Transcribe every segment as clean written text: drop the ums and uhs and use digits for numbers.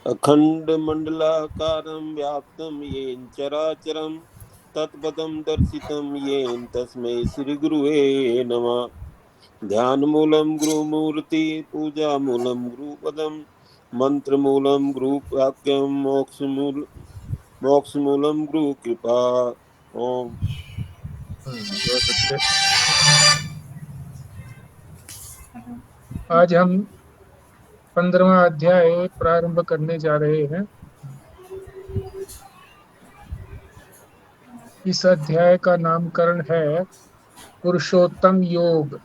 अखण्डमण्डलाकारं व्याप्तं येन चराचरं तत्पदं दर्शितं येन तस्मै श्रीगुरुवे नमः। ध्यानमूलं गुरुमूर्ति पूजामूलं गुरुपदं मंत्रमूलं गुरुवाक्यं मोक्षमूलं गुरुकृपा। ओम। बहुत अच्छे। आज हम 15वां अध्याय प्रारंभ करने जा रहे हैं। इस अध्याय का नामकरण है पुरुषोत्तम योग,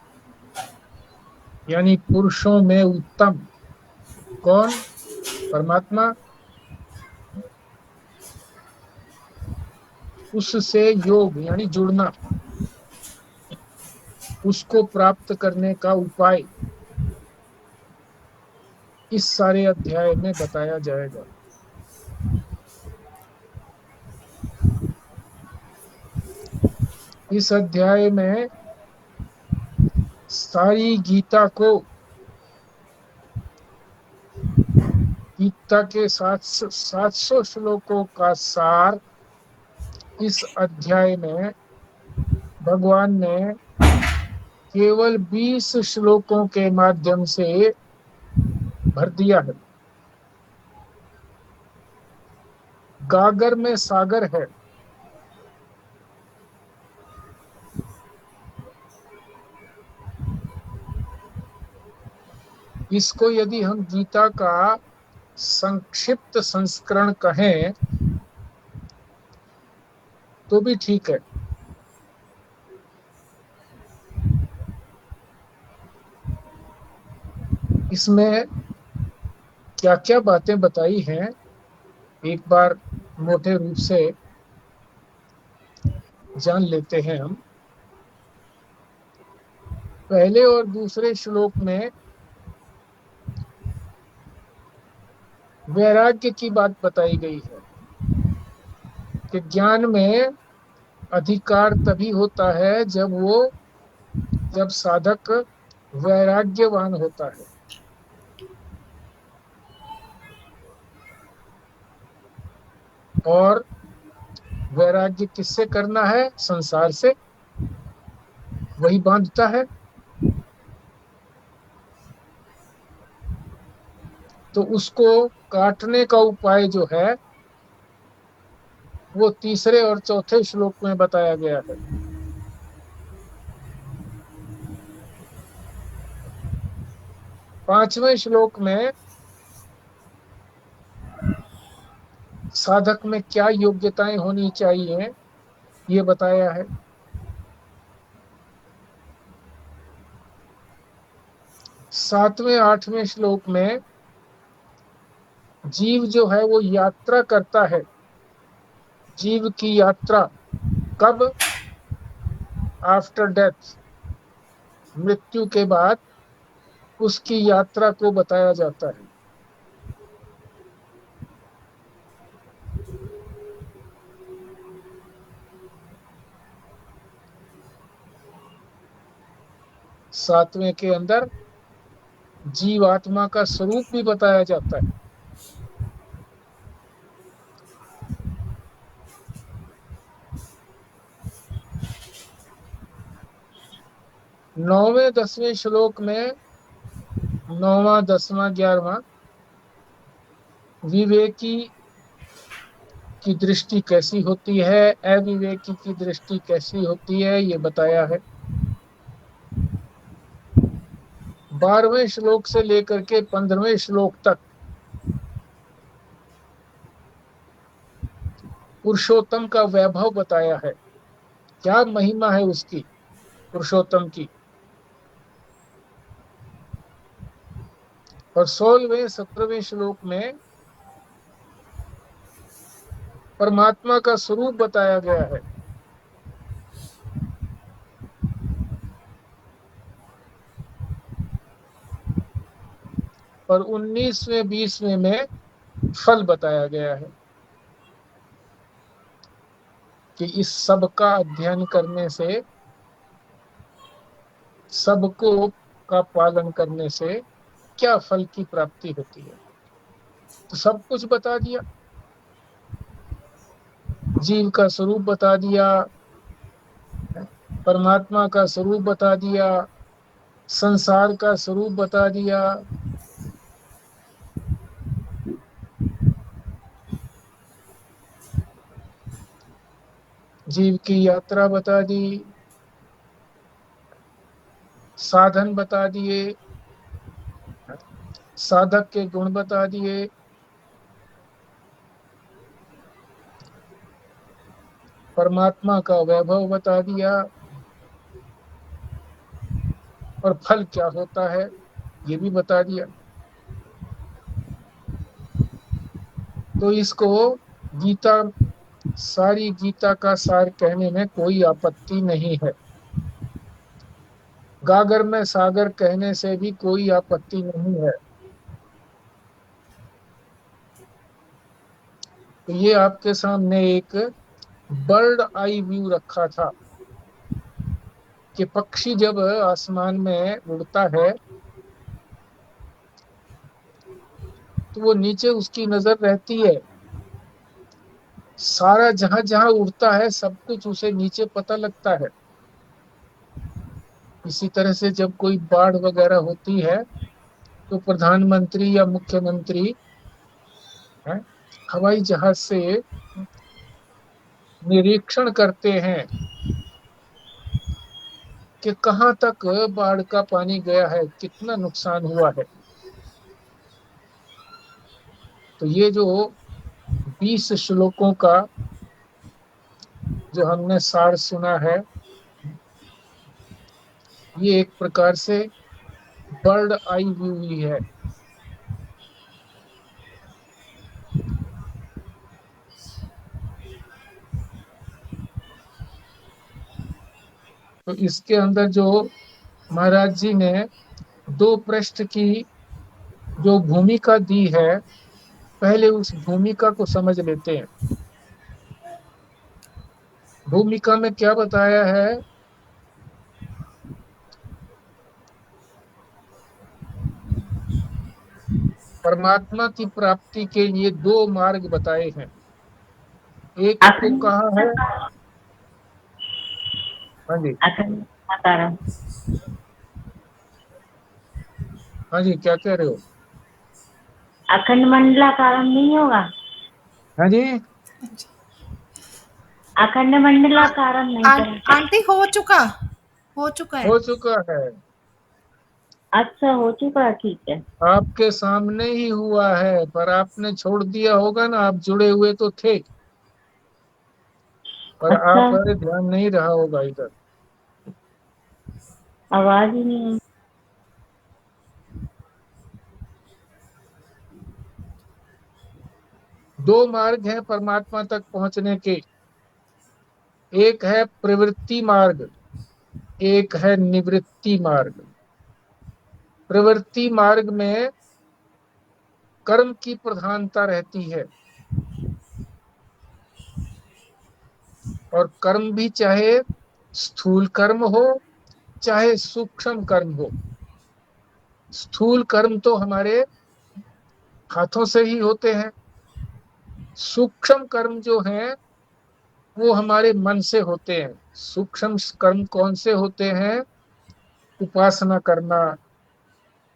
यानी पुरुषों में उत्तम। कौन? परमात्मा। उससे योग यानी जुड़ना, उसको प्राप्त करने का उपाय इस सारे अध्याय में बताया जाएगा। इस अध्याय में सारी गीता के 700 श्लोकों का सार इस अध्याय में भगवान ने केवल 20 श्लोकों के माध्यम से भर दिया है। गागर में सागर है। इसको यदि हम गीता का संक्षिप्त संस्करण कहें तो भी ठीक है। इसमें क्या क्या बातें बताई हैं एक बार मोटे रूप से जान लेते हैं हम। पहले और दूसरे श्लोक में वैराग्य की बात बताई गई है कि ज्ञान में अधिकार तभी होता है जब साधक वैराग्यवान होता है। और वैराग्य किससे करना है? संसार से। वही बांधता है। तो उसको काटने का उपाय जो है वो तीसरे और चौथे श्लोक में बताया गया है। पांचवें श्लोक में साधक में क्या योग्यताएं होनी चाहिए ये बताया है। सातवें आठवें श्लोक में जीव जो है वो यात्रा करता है। जीव की यात्रा कब? आफ्टर डेथ, मृत्यु के बाद उसकी यात्रा को बताया जाता है। सातवें के अंदर जीवात्मा का स्वरूप भी बताया जाता है। नौवें 10वें श्लोक में, 9वां 10वां 11वां, विवेकी की दृष्टि कैसी होती है, अविवेकी की दृष्टि कैसी होती है ये बताया है। 12वें श्लोक से लेकर के 15वें श्लोक तक पुरुषोत्तम का वैभव बताया है। क्या महिमा है उसकी, पुरुषोत्तम की। और 16वें 17वें श्लोक में परमात्मा का स्वरूप बताया गया है। और 19वें 20वें में फल बताया गया है कि इस सब का अध्ययन करने से, सबको का पालन करने से क्या फल की प्राप्ति होती है। तो सब कुछ बता दिया, जीव का स्वरूप बता दिया, परमात्मा का स्वरूप बता दिया, संसार का स्वरूप बता दिया, जीव की यात्रा बता दी, साधन बता दिए, साधक के गुण बता दिए, परमात्मा का वैभव बता दिया, और फल क्या होता है ये भी बता दिया। तो इसको गीता, सारी गीता का सार कहने में कोई आपत्ति नहीं है। गागर में सागर कहने से भी कोई आपत्ति नहीं है। तो ये आपके सामने एक बर्ड आई व्यू रखा था कि पक्षी जब आसमान में उड़ता है तो वो नीचे उसकी नजर रहती है, सारा जहां जहां उड़ता है सब कुछ उसे नीचे पता लगता है। इसी तरह से जब कोई बाढ़ वगैरह होती है तो प्रधानमंत्री या मुख्यमंत्री है, हवाई जहाज से निरीक्षण करते हैं कि कहाँ तक बाढ़ का पानी गया है, कितना नुकसान हुआ है। तो ये जो 20 श्लोकों का जो हमने सार सुना है, ये एक प्रकार से बर्ड आई व्यू ही है। तो इसके अंदर जो महाराज जी ने 2 पृष्ठ की जो भूमिका दी है, पहले उस भूमिका को समझ लेते हैं। भूमिका में क्या बताया है? परमात्मा की प्राप्ति के लिए 2 मार्ग बताए हैं। एक तो अखंड कहा है, हाँ जी, अखंड कारण हाँ जी, क्या कह रहे हो? अखंड मंडलाकारम नहीं होगा? हाँ जी, अखंड मंडलाकारम नहीं करें? आंटी हो चुका है। हो चुका है, अच्छा हो चुका, ठीक है। आपके सामने ही हुआ है, पर आपने छोड़ दिया होगा ना, आप जुड़े हुए तो थे पर अच्छा, आप ध्यान नहीं रहा होगा इधर। आवाज ही नहीं आई। 2 मार्ग हैं परमात्मा तक पहुंचने के, एक है प्रवृत्ति मार्ग, एक है निवृत्ति मार्ग। प्रवृत्ति मार्ग में कर्म की प्रधानता रहती है, और कर्म भी चाहे स्थूल कर्म हो चाहे सूक्ष्म कर्म हो। स्थूल कर्म तो हमारे हाथों से ही होते हैं, सूक्ष्म कर्म जो हैं वो हमारे मन से होते हैं। सूक्ष्म कर्म कौन से होते हैं? उपासना करना,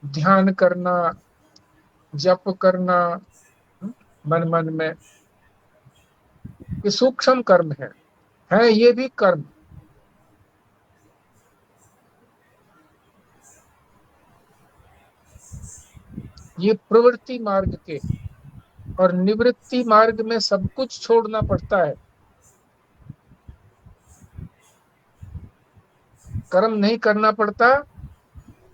ध्यान करना, जप करना मन मन में, ये सूक्ष्म कर्म है ये भी कर्म। ये प्रवृत्ति मार्ग के। और निवृत्ति मार्ग में सब कुछ छोड़ना पड़ता है, कर्म नहीं करना पड़ता,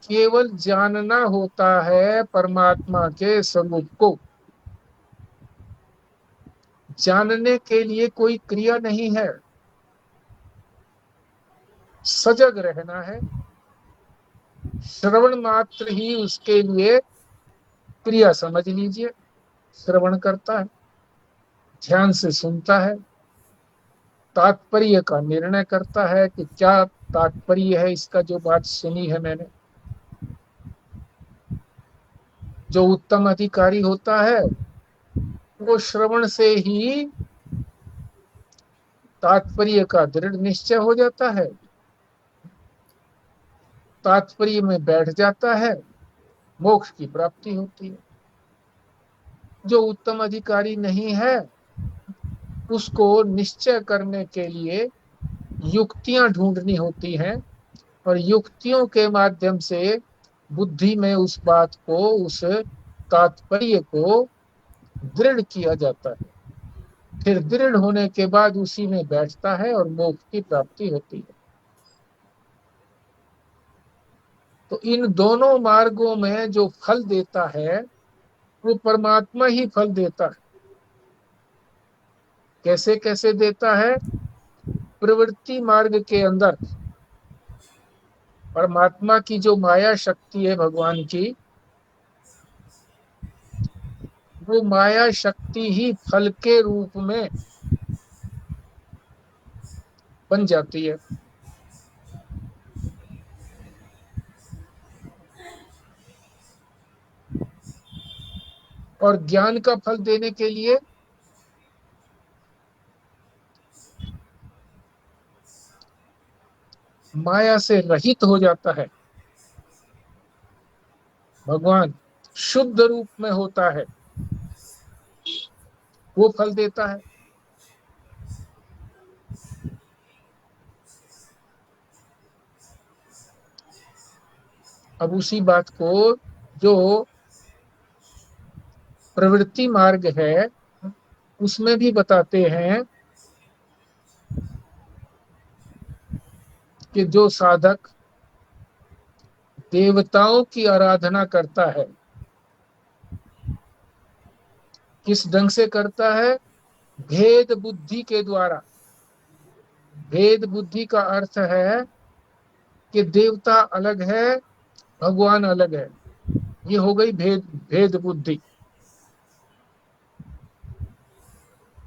केवल जानना होता है परमात्मा के स्वरूप को। जानने के लिए कोई क्रिया नहीं है, सजग रहना है। श्रवण मात्र ही उसके लिए क्रिया समझ लीजिए। श्रवण करता है, ध्यान से सुनता है, तात्पर्य का निर्णय करता है कि क्या तात्पर्य है इसका, जो बात सुनी है मैंने। जो उत्तम अधिकारी होता है वो श्रवण से ही तात्पर्य का दृढ़ निश्चय हो जाता है, तात्पर्य में बैठ जाता है, मोक्ष की प्राप्ति होती है। जो उत्तम अधिकारी नहीं है उसको निश्चय करने के लिए युक्तियां ढूंढनी होती हैं, और युक्तियों के माध्यम से बुद्धि में उस बात को, उस तात्पर्य को दृढ़ किया जाता है। फिर दृढ़ होने के बाद उसी में बैठता है और मोक्ष की प्राप्ति होती है। तो इन दोनों मार्गों में जो फल देता है वो परमात्मा ही फल देता है। कैसे कैसे देता है? प्रवृत्ति मार्ग के अंदर परमात्मा की जो माया शक्ति है भगवान की, वो माया शक्ति ही फल के रूप में बन जाती है। और ज्ञान का फल देने के लिए माया से रहित हो जाता है, भगवान शुद्ध रूप में होता है, वो फल देता है। अब उसी बात को जो प्रवृत्ति मार्ग है उसमें भी बताते हैं कि जो साधक देवताओं की आराधना करता है, किस ढंग से करता है? भेद बुद्धि के द्वारा। भेद बुद्धि का अर्थ है कि देवता अलग है, भगवान अलग है। ये हो गई भेद भेद बुद्धि।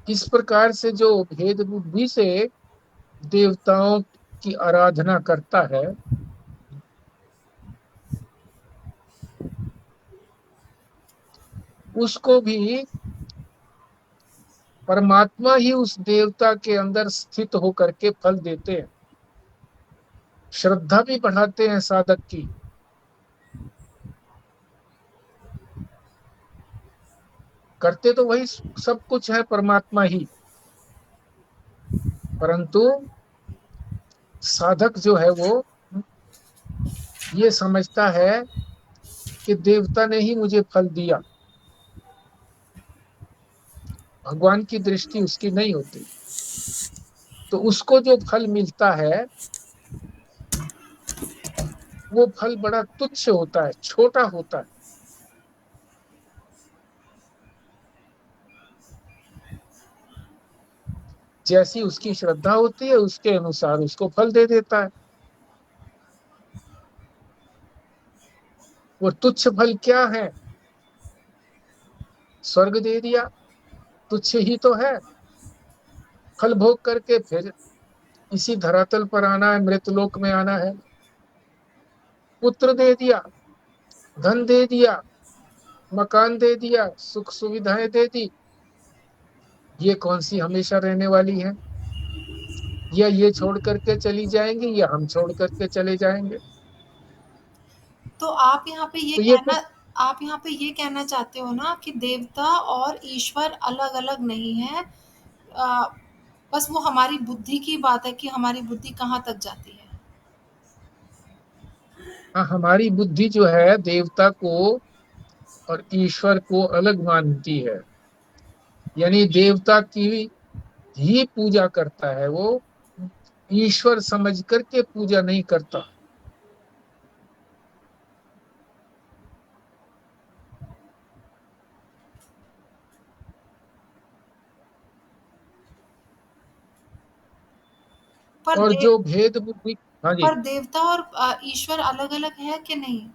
इस प्रकार से जो भेद बुद्धि से देवताओं की आराधना करता है, उसको भी परमात्मा ही उस देवता के अंदर स्थित होकर के फल देते हैं। श्रद्धा भी बढ़ाते हैं साधक की। करते तो वही सब कुछ है परमात्मा ही, परंतु साधक जो है वो ये समझता है कि देवता ने ही मुझे फल दिया, भगवान की दृष्टि उसकी नहीं होती। तो उसको जो फल मिलता है वो फल बड़ा तुच्छ होता है, छोटा होता है। जैसी उसकी श्रद्धा होती है उसके अनुसार उसको फल दे देता है। वो तुच्छ फल क्या है? स्वर्ग दे दिया, तुच्छ ही तो है। फल भोग करके फिर इसी धरातल पर आना है, मृतलोक में आना है। पुत्र दे दिया, धन दे दिया, मकान दे दिया, सुख सुविधाएं दे दी, ये कौन सी हमेशा रहने वाली है? या ये छोड़ करके चली जाएंगी या हम छोड़ करके चले जाएंगे। तो आप यहाँ पे ये तो ये कहना आप यहाँ पे ये कहना चाहते हो ना कि देवता और ईश्वर अलग अलग नहीं है, बस वो हमारी बुद्धि की बात है कि हमारी बुद्धि कहाँ तक जाती है। हाँ, हमारी बुद्धि जो है देवता को और ईश्वर को अलग मानती है, यानी देवता की ही पूजा करता है, वो ईश्वर समझ करके पूजा नहीं करता। पर और दे जो भेद बुद्धि, हाँ जी, पर देवता और ईश्वर अलग अलग है कि नहीं?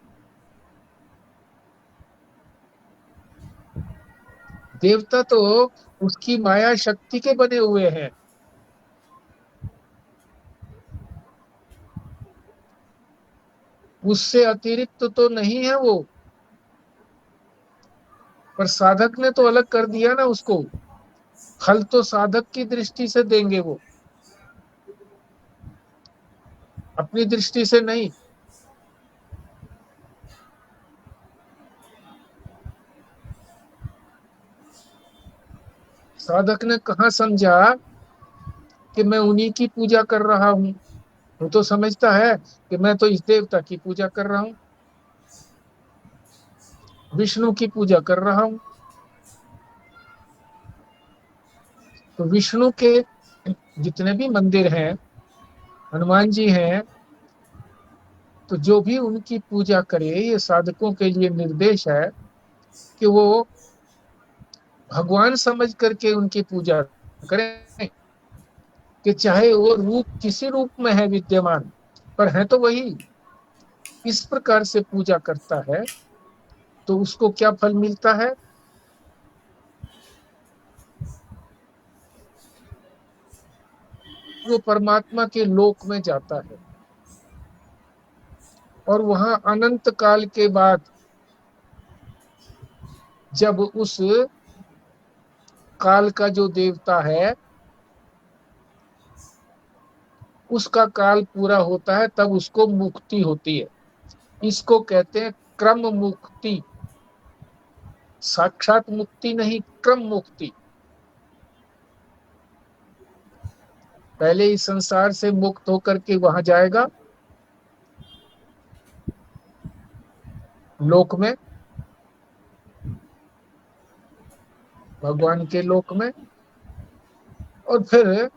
देवता तो उसकी माया शक्ति के बने हुए हैं, उससे अतिरिक्त तो नहीं है वो। पर साधक ने तो अलग कर दिया ना उसको। फल तो साधक की दृष्टि से देंगे, वो अपनी दृष्टि से नहीं। साधक ने कहाँ समझा कि मैं उन्हीं की पूजा कर रहा हूं। वो तो समझता है कि मैं तो इस देवता की पूजा कर रहा हूं, विष्णु की पूजा कर रहा हूं। तो विष्णु के जितने भी मंदिर हैं, हनुमान जी हैं, तो जो भी उनकी पूजा करे, ये साधकों के लिए निर्देश है कि वो भगवान समझ करके उनकी पूजा करें, कि चाहे वो रूप किसी रूप में है विद्यमान, पर है तो वही। इस प्रकार से पूजा करता है तो उसको क्या फल मिलता है? वो परमात्मा के लोक में जाता है, और वहां अनंत काल के बाद जब उस काल का जो देवता है उसका काल पूरा होता है, तब उसको मुक्ति होती है। इसको कहते हैं क्रम मुक्ति। साक्षात मुक्ति नहीं, क्रम मुक्ति। पहले इस संसार से मुक्त होकर के वहां जाएगा लोक में, भगवान के लोक में, और फिर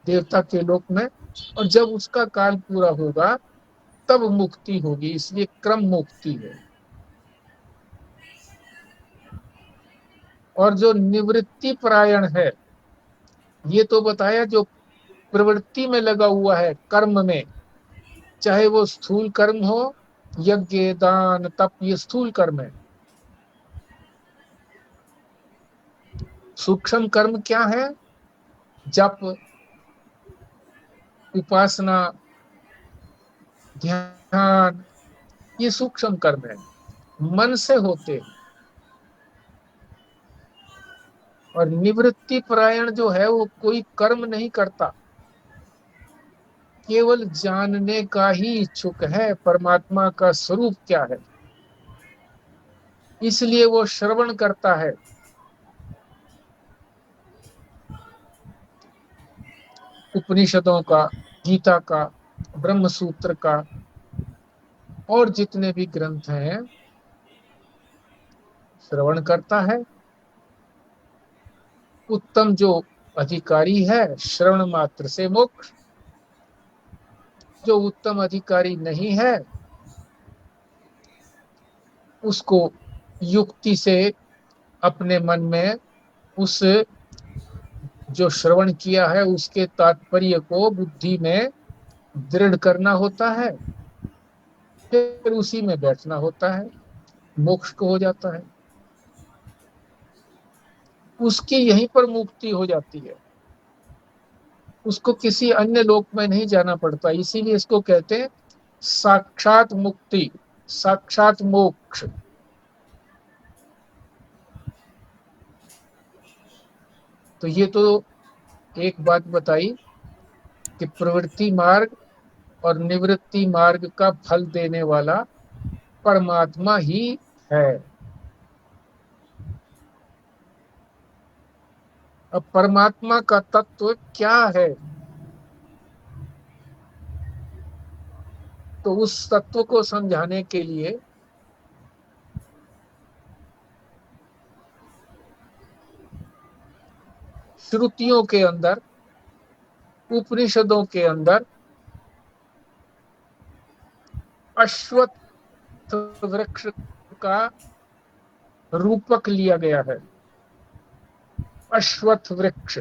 देवता के लोक में। और जब उसका काल पूरा होगा तब मुक्ति होगी, इसलिए क्रम मुक्ति है। और जो निवृत्ति परायण है, ये तो बताया जो प्रवृत्ति में लगा हुआ है, कर्म में, चाहे वो स्थूल कर्म हो, यज्ञ दान तप, ये स्थूल कर्म है। सूक्ष्म कर्म क्या है? जप, उपासना, ध्यान, ये सूक्ष्म कर्म है, मन से होते हैं। और निवृत्ति परायण जो है वो कोई कर्म नहीं करता, केवल जानने का ही इच्छुक है परमात्मा का स्वरूप क्या है। इसलिए वो श्रवण करता है, उपनिषदों का, गीता का, ब्रह्म सूत्र का, और जितने भी ग्रंथ हैं, श्रवण करता है। उत्तम जो अधिकारी है, श्रवण मात्र से मोक्ष। जो उत्तम अधिकारी नहीं है, उसको युक्ति से अपने मन में उस जो श्रवण किया है उसके तात्पर्य को बुद्धि में दृढ़ करना होता है, फिर उसी में बैठना होता है, मोक्ष को हो जाता है। उसकी यहीं पर मुक्ति हो जाती है, उसको किसी अन्य लोक में नहीं जाना पड़ता। इसीलिए इसको कहते हैं साक्षात मुक्ति, साक्षात मोक्ष। तो ये तो एक बात बताई कि प्रवृत्ति मार्ग और निवृत्ति मार्ग का फल देने वाला परमात्मा ही है। अब परमात्मा का तत्व क्या है, तो उस तत्व को समझाने के लिए श्रुतियों के अंदर, उपनिषदों के अंदर अश्वत्थ वृक्ष का रूपक लिया गया है। अश्वत्थ वृक्ष,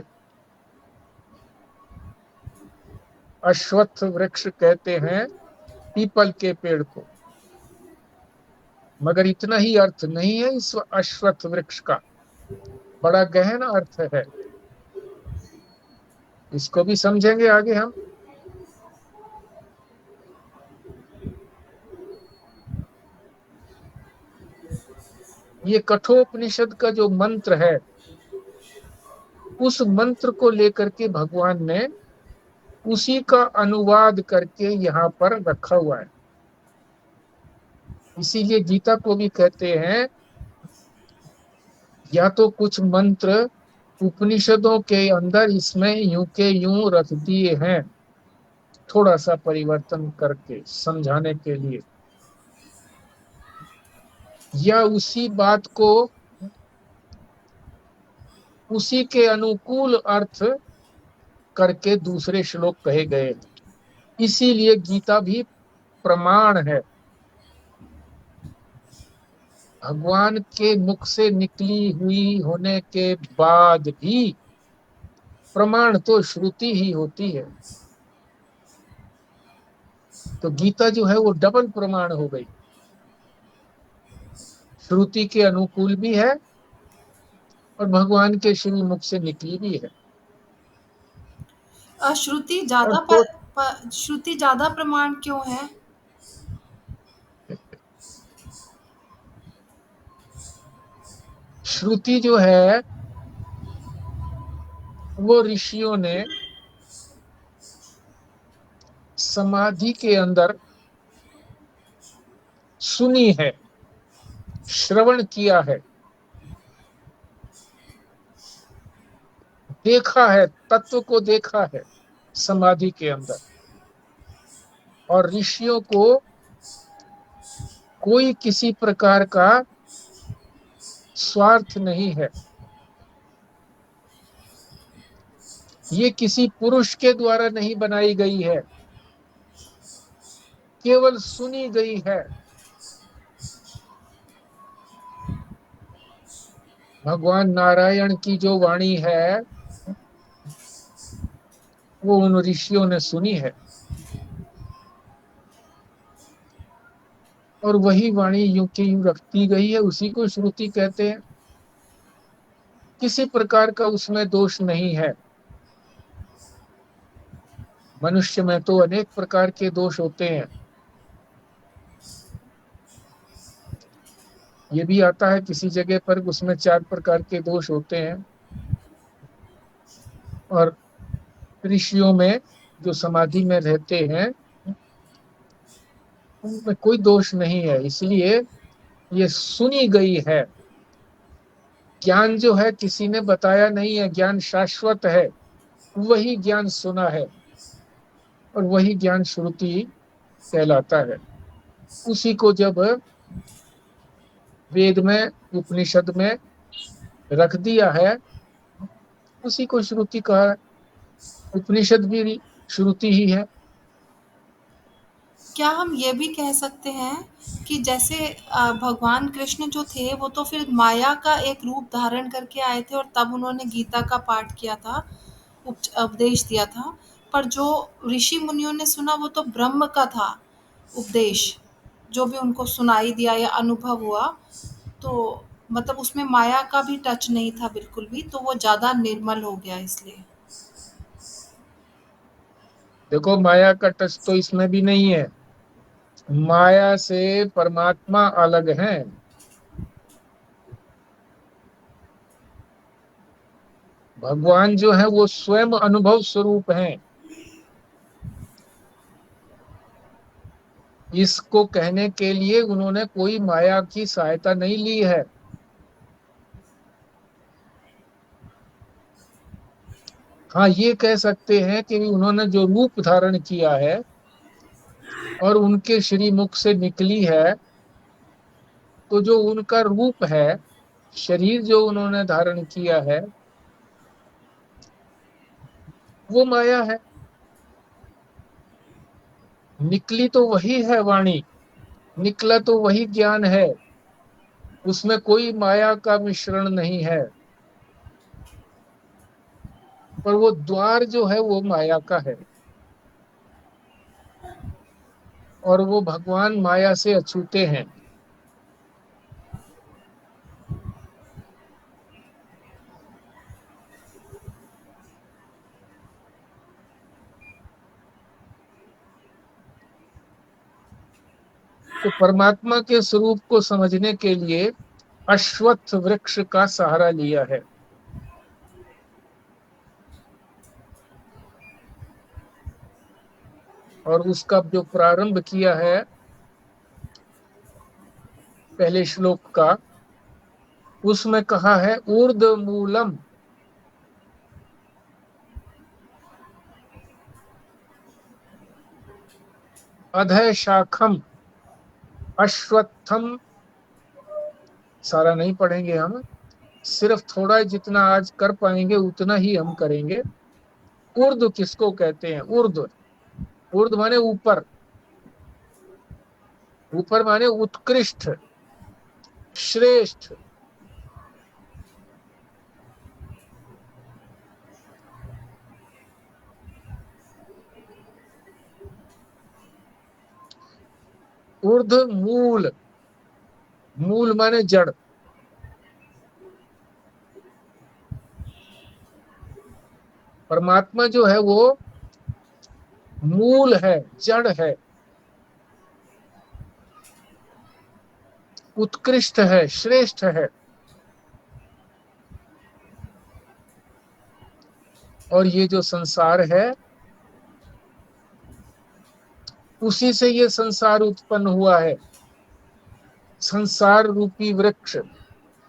अश्वत्थ वृक्ष कहते हैं पीपल के पेड़ को, मगर इतना ही अर्थ नहीं है इस अश्वत्थ वृक्ष का, बड़ा गहन अर्थ है। इसको भी समझेंगे आगे हम। ये कठोपनिषद का जो मंत्र है, उस मंत्र को लेकर के भगवान ने उसी का अनुवाद करके यहाँ पर रखा हुआ है। इसीलिए गीता को भी कहते हैं, या तो कुछ मंत्र उपनिषदों के अंदर इसमें यूं के यूं रख दिए हैं, थोड़ा सा परिवर्तन करके समझाने के लिए, या उसी बात को उसी के अनुकूल अर्थ करके दूसरे श्लोक कहे गए। इसीलिए गीता भी प्रमाण है। भगवान के मुख से निकली हुई होने के बाद भी प्रमाण तो श्रुति ही होती है। तो गीता जो है वो डबल प्रमाण हो गई, श्रुति के अनुकूल भी है और भगवान के श्री मुख से निकली भी है। श्रुति ज्यादा प्रमाण क्यों है? श्रुति जो है वो ऋषियों ने समाधि के अंदर सुनी है, श्रवण किया है, देखा है, तत्व को देखा है समाधि के अंदर। और ऋषियों को कोई किसी प्रकार का स्वार्थ नहीं है। ये किसी पुरुष के द्वारा नहीं बनाई गई है, केवल सुनी गई है। भगवान नारायण की जो वाणी है वो उन ऋषियों ने सुनी है, और वही वाणी यूं की यूं रखती गई है, उसी को श्रुति कहते हैं। किसी प्रकार का उसमें दोष नहीं है। मनुष्य में तो अनेक प्रकार के दोष होते हैं। ये भी आता है किसी जगह पर उसमें 4 प्रकार के दोष होते हैं, और ऋषियों में जो समाधि में रहते हैं उनमें कोई दोष नहीं है। इसलिए ये सुनी गई है। ज्ञान जो है किसी ने बताया नहीं है, ज्ञान शाश्वत है। वही ज्ञान सुना है और वही ज्ञान श्रुति कहलाता है। उसी को जब वेद में, उपनिषद में रख दिया है, उसी को श्रुति कहा है। उपनिषद भी श्रुति ही है। क्या हम ये भी कह सकते हैं कि जैसे भगवान कृष्ण जो थे वो तो फिर माया का एक रूप धारण करके आए थे और तब उन्होंने गीता का पाठ किया था, उपदेश दिया था, पर जो ऋषि मुनियों ने सुना वो तो ब्रह्म का था उपदेश, जो भी उनको सुनाई दिया या अनुभव हुआ, तो मतलब उसमें माया का भी टच नहीं था बिल्कुल भी, तो वो ज़्यादा निर्मल हो गया इसलिए। देखो, माया का टच तो इसमें भी नहीं है। माया से परमात्मा अलग है। भगवान जो है वो स्वयं अनुभव स्वरूप हैं। इसको कहने के लिए उन्होंने कोई माया की सहायता नहीं ली है। हाँ, ये कह सकते हैं कि उन्होंने जो रूप धारण किया है और उनके श्री मुख से निकली है, तो जो उनका रूप है, शरीर जो उन्होंने धारण किया है, वो माया है। निकली तो वही है वाणी, निकला तो वही ज्ञान है। उसमें कोई माया का मिश्रण नहीं है, पर वो द्वार जो है वो माया का है, और वो भगवान माया से अछूते हैं। तो परमात्मा के स्वरूप को समझने के लिए अश्वत्थ वृक्ष का सहारा लिया है। और उसका जो प्रारंभ किया है पहले श्लोक का, उसमें कहा है ऊर्ध्वमूलम अधः शाखम अश्वत्थम। सारा नहीं पढ़ेंगे हम, सिर्फ थोड़ा जितना आज कर पाएंगे उतना ही हम करेंगे। ऊर्ध्व किसको कहते हैं? ऊर्ध्व, ऊर्ध्व माने ऊपर, ऊपर माने उत्कृष्ट, श्रेष्ठ। ऊर्ध्व मूल, मूल माने जड़। परमात्मा जो है वो मूल है, जड़ है, उत्कृष्ट है, श्रेष्ठ है। और ये जो संसार है उसी से ये संसार उत्पन्न हुआ है। संसार रूपी वृक्ष,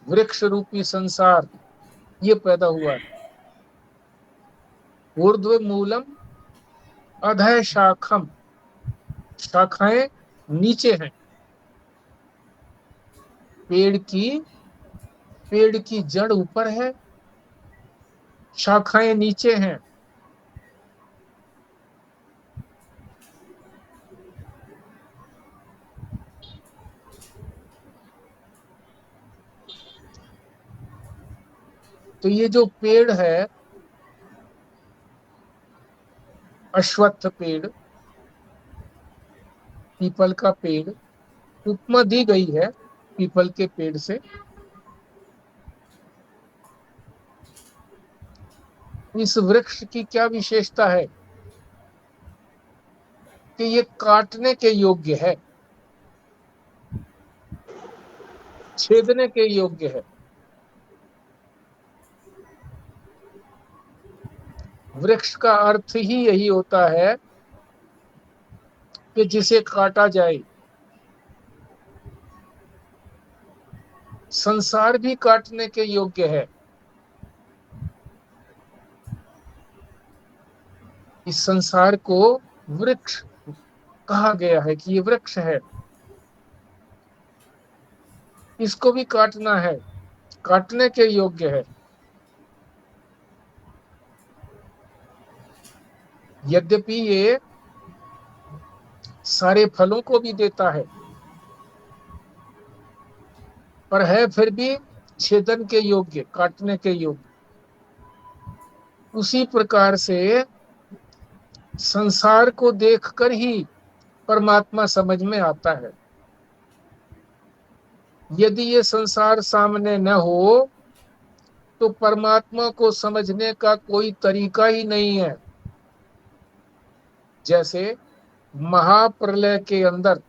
वृक्ष रूपी संसार ये पैदा हुआ है। ऊर्ध्व मूलम अधः शाखम, शाखाएं नीचे हैं पेड़ की जड़ ऊपर है, शाखाएं नीचे हैं। तो ये जो पेड़ है अश्वत्थ पेड़, पीपल का पेड़, उपमा दी गई है पीपल के पेड़ से। इस वृक्ष की क्या विशेषता है कि ये काटने के योग्य है, छेदने के योग्य है। वृक्ष का अर्थ ही यही होता है कि जिसे काटा जाए। संसार भी काटने के योग्य है। इस संसार को वृक्ष कहा गया है कि ये वृक्ष है, इसको भी काटना है, काटने के योग्य है। यद्यपि ये सारे फलों को भी देता है, पर है फिर भी छेदन के योग्य, काटने के योग्य। उसी प्रकार से संसार को देखकर ही परमात्मा समझ में आता है। यदि ये संसार सामने न हो तो परमात्मा को समझने का कोई तरीका ही नहीं है। जैसे महाप्रलय के अंदर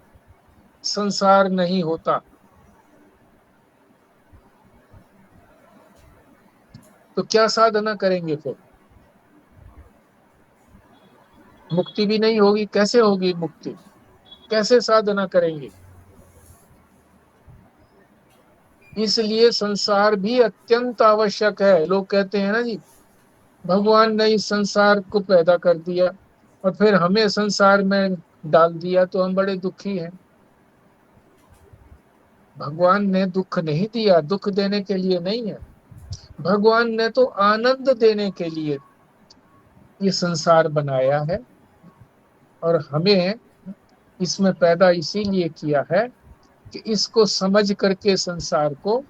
संसार नहीं होता तो क्या साधना करेंगे? फिर मुक्ति भी नहीं होगी। कैसे होगी मुक्ति? कैसे साधना करेंगे? इसलिए संसार भी अत्यंत आवश्यक है। लोग कहते हैं ना जी, भगवान ने इस संसार को पैदा कर दिया और फिर हमें संसार में डाल दिया तो हम बड़े दुखी हैं। भगवान ने दुख नहीं दिया, दुख देने के लिए नहीं है। भगवान ने तो आनंद देने के लिए ये संसार बनाया है और हमें इसमें पैदा इसीलिए किया है कि इसको समझ करके संसार को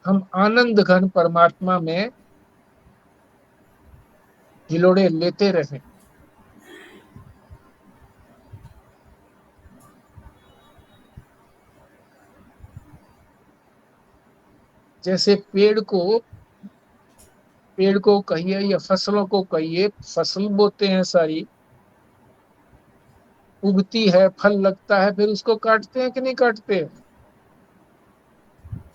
हम आनंद घन परमात्मा में हिलोड़े लेते रहें। जैसे पेड़ को कहिए या फसलों को कहिए, फसल बोते हैं सारी, उगती है, फल लगता है, फिर उसको काटते हैं कि नहीं काटते हैं?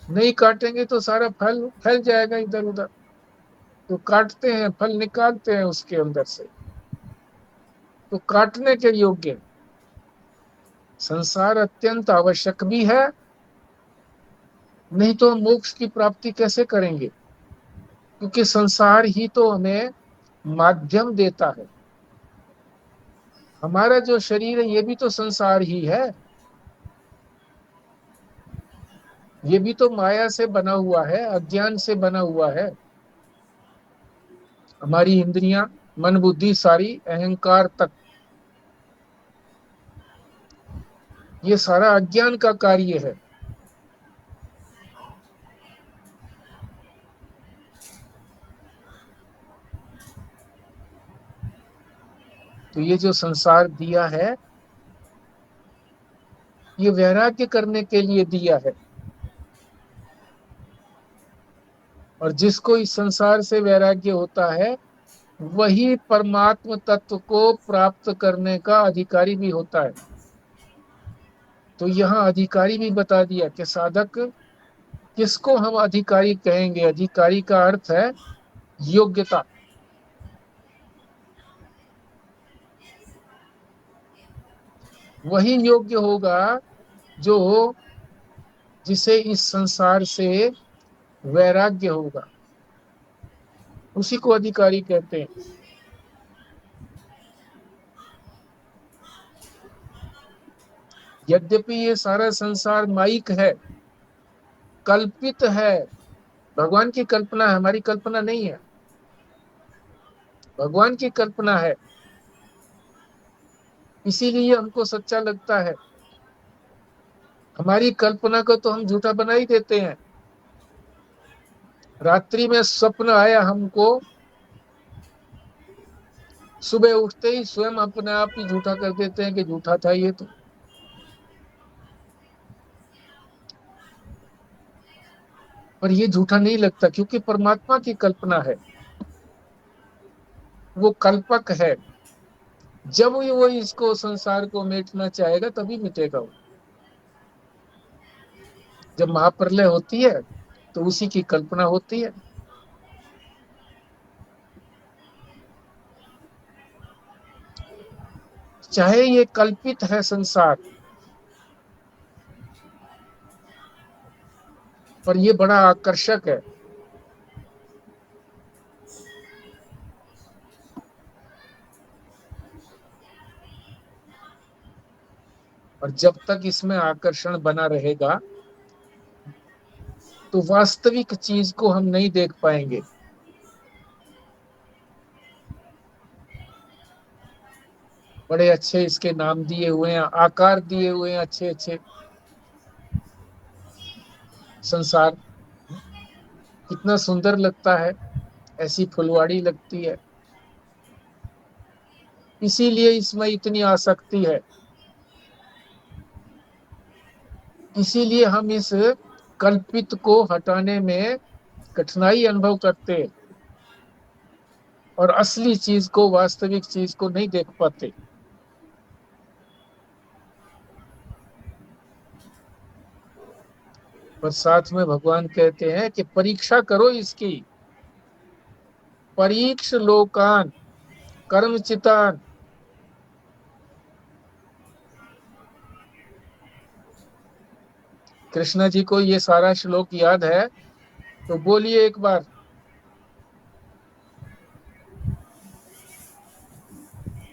नहीं काटेंगे तो सारा फल फैल जाएगा इधर उधर। तो काटते हैं, फल निकालते हैं उसके अंदर से, तो काटने के योग्य है। संसार अत्यंत आवश्यक भी है, नहीं तो हम मोक्ष की प्राप्ति कैसे करेंगे? क्योंकि संसार ही तो हमें माध्यम देता है। हमारा जो शरीर है ये भी तो संसार ही है, ये भी तो माया से बना हुआ है, अज्ञान से बना हुआ है। हमारी इंद्रियां, मन बुद्धि सारी, अहंकार तक, ये सारा अज्ञान का कार्य है। तो ये जो संसार दिया है, ये वैराग्य करने के लिए दिया है। और जिसको इस संसार से वैराग्य होता है, वही परमात्म तत्व को प्राप्त करने का अधिकारी भी होता है। तो यहाँ अधिकारी भी बता दिया कि साधक किसको हम अधिकारी कहेंगे। अधिकारी का अर्थ है योग्यता। वही योग्य होगा जो जिसे इस संसार से वैराग्य होगा, उसी को अधिकारी कहते हैं। यद्यपि ये सारा संसार माइक है, कल्पित है, भगवान की कल्पना है, हमारी कल्पना नहीं है, भगवान की कल्पना है, इसीलिए हमको सच्चा लगता है। हमारी कल्पना को तो हम झूठा बना ही देते हैं। रात्रि में स्वप्न आया हमको, सुबह उठते ही स्वयं अपने आप ही झूठा कर देते हैं कि झूठा था ये तो। पर ये झूठा नहीं लगता, क्योंकि परमात्मा की कल्पना है, वो कल्पक है। जब वो इसको संसार को मिटना चाहेगा तभी मिटेगा वो। जब महाप्रलय होती है तो उसी की कल्पना होती है। चाहे ये कल्पित है संसार, पर ये बड़ा आकर्षक है। और जब तक इसमें आकर्षण बना रहेगा तो वास्तविक चीज को हम नहीं देख पाएंगे। बड़े अच्छे इसके नाम दिए हुए हैं, आकार दिए हुए हैं अच्छे अच्छे। संसार कितना सुंदर लगता है, ऐसी फुलवाड़ी लगती है, इसीलिए इसमें इतनी आसक्ति है। इसीलिए हम इस कल्पित को हटाने में कठिनाई अनुभव करते हैं और असली चीज को, वास्तविक चीज को नहीं देख पाते। पर साथ में भगवान कहते हैं कि परीक्षा करो इसकी, परीक्ष लोकान कर्मचितान। कृष्ण जी को ये सारा श्लोक याद है तो बोलिए एक बार।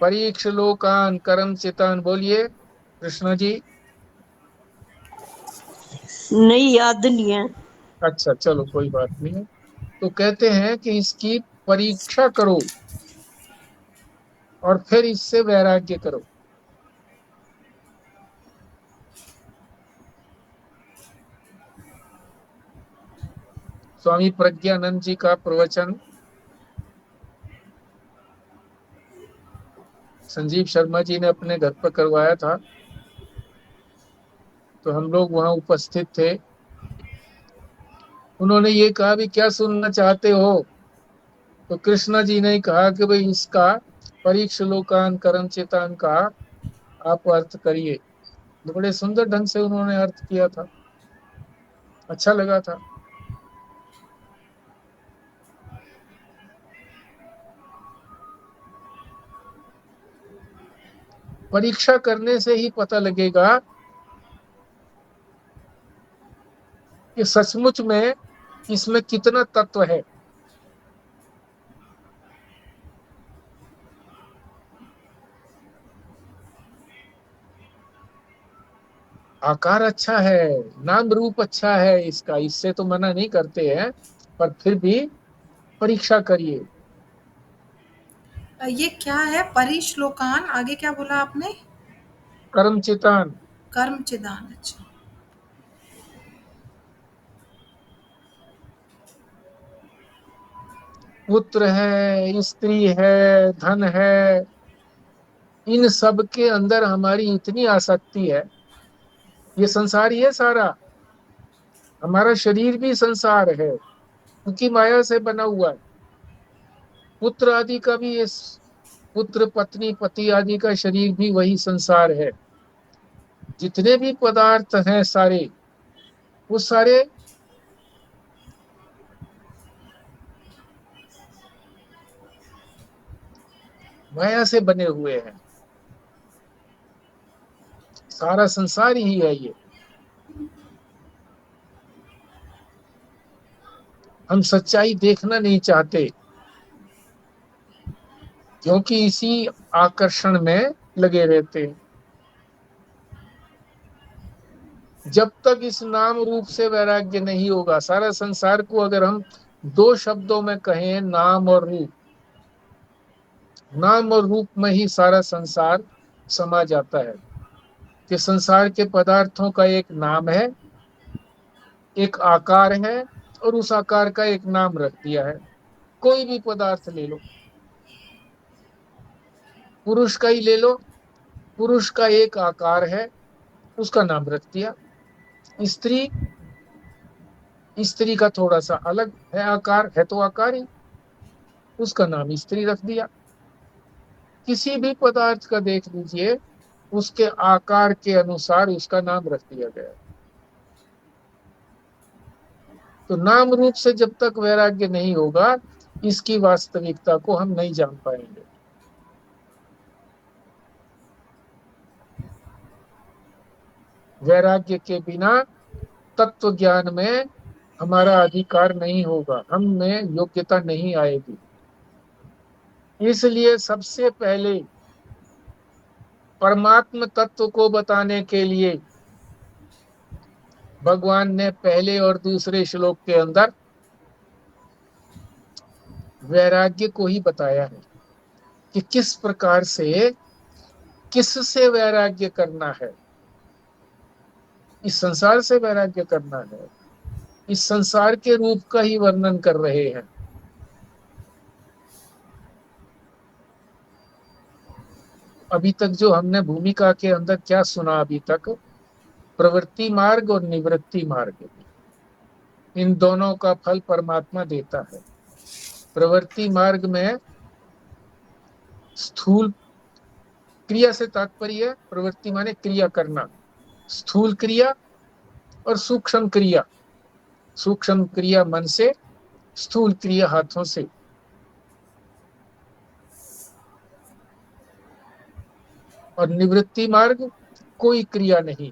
परीक्ष लोकान कर्मचितान, बोलिए कृष्ण जी। नहीं, याद नहीं है। अच्छा चलो कोई बात नहीं है। तो कहते हैं कि इसकी परीक्षा करो और फिर इससे वैराग्य करो। स्वामी प्रज्ञानंद जी का प्रवचन संजीव शर्मा जी ने अपने घर पर करवाया था, तो हम लोग वहां उपस्थित थे। उन्होंने ये कहा भी क्या सुनना चाहते हो? तो कृष्णा जी ने कहा कि भाई इसका परीक्ष लोकान कर्म चेतान का आप अर्थ करिए। तो बड़े सुंदर ढंग से उन्होंने अर्थ किया था। अच्छा लगा था। परीक्षा करने से ही पता लगेगा कि सचमुच में इसमें कितना तत्व है। आकार अच्छा है, नाम रूप अच्छा है इसका, इससे तो मना नहीं करते हैं, पर फिर भी परीक्षा करिए। ये क्या है? परिश्लोकान, आगे क्या बोला आपने? कर्मचितान। कर्मचिदान, अच्छा। पुत्र है, स्त्री है, धन है, इन सब के अंदर हमारी इतनी आसक्ति है। ये संसार ही है सारा, हमारा शरीर भी संसार है क्योंकि माया से बना हुआ है। पुत्र आदि का भी ये पुत्र पत्नी पति आदि का शरीर भी वही संसार है। जितने भी पदार्थ हैं सारे, वो सारे माया से बने हुए हैं। सारा संसार ही है ये। हम सच्चाई देखना नहीं चाहते क्योंकि इसी आकर्षण में लगे रहते हैं। जब तक इस नाम रूप से वैराग्य नहीं होगा, सारा संसार को अगर हम दो शब्दों में कहें, नाम और रूप, नाम और रूप में ही सारा संसार समा जाता है कि संसार के पदार्थों का एक नाम है, एक आकार है, और उस आकार का एक नाम रख दिया है। कोई भी पदार्थ ले लो, पुरुष का ही ले लो, पुरुष का एक आकार है, उसका नाम रख दिया। स्त्री, स्त्री का थोड़ा सा अलग है आकार, है तो आकार ही, उसका नाम स्त्री रख दिया। किसी भी पदार्थ का देख लीजिए, उसके आकार के अनुसार उसका नाम रख दिया गया। तो नाम रूप से जब तक वैराग्य नहीं होगा, इसकी वास्तविकता को हम नहीं जान पाएंगे। वैराग्य के बिना तत्व ज्ञान में हमारा अधिकार नहीं होगा, हम में योग्यता नहीं आएगी। इसलिए सबसे पहले परमात्म तत्व को बताने के लिए भगवान ने पहले और दूसरे श्लोक के अंदर वैराग्य को ही बताया है कि किस प्रकार से, किससे वैराग्य करना है। इस संसार से वैराग्य करना है, इस संसार के रूप का ही वर्णन कर रहे हैं। अभी तक जो हमने भूमिका के अंदर क्या सुना, अभी तक प्रवृत्ति मार्ग और निवृत्ति मार्ग, इन दोनों का फल परमात्मा देता है। प्रवृत्ति मार्ग में स्थूल क्रिया से तात्पर्य है, प्रवृत्ति माने क्रिया करना, स्थूल क्रिया और सूक्ष्म क्रिया। सूक्ष्म क्रिया मन से, स्थूल क्रिया हाथों से। और निवृत्ति मार्ग कोई क्रिया नहीं,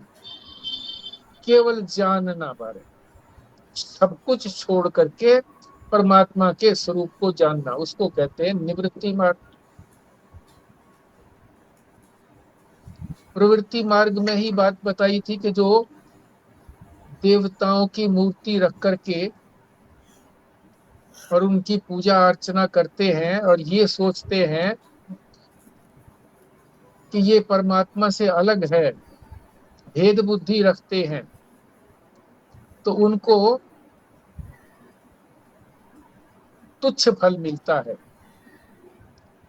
केवल जानना बारे, सब कुछ छोड़ करके परमात्मा के स्वरूप को जानना, उसको कहते हैं निवृत्ति मार्ग। प्रवृत्ति मार्ग में ही बात बताई थी कि जो देवताओं की मूर्ति रख करके और उनकी पूजा अर्चना करते हैं और ये सोचते हैं कि ये परमात्मा से अलग है, भेद बुद्धि रखते हैं, तो उनको तुच्छ फल मिलता है।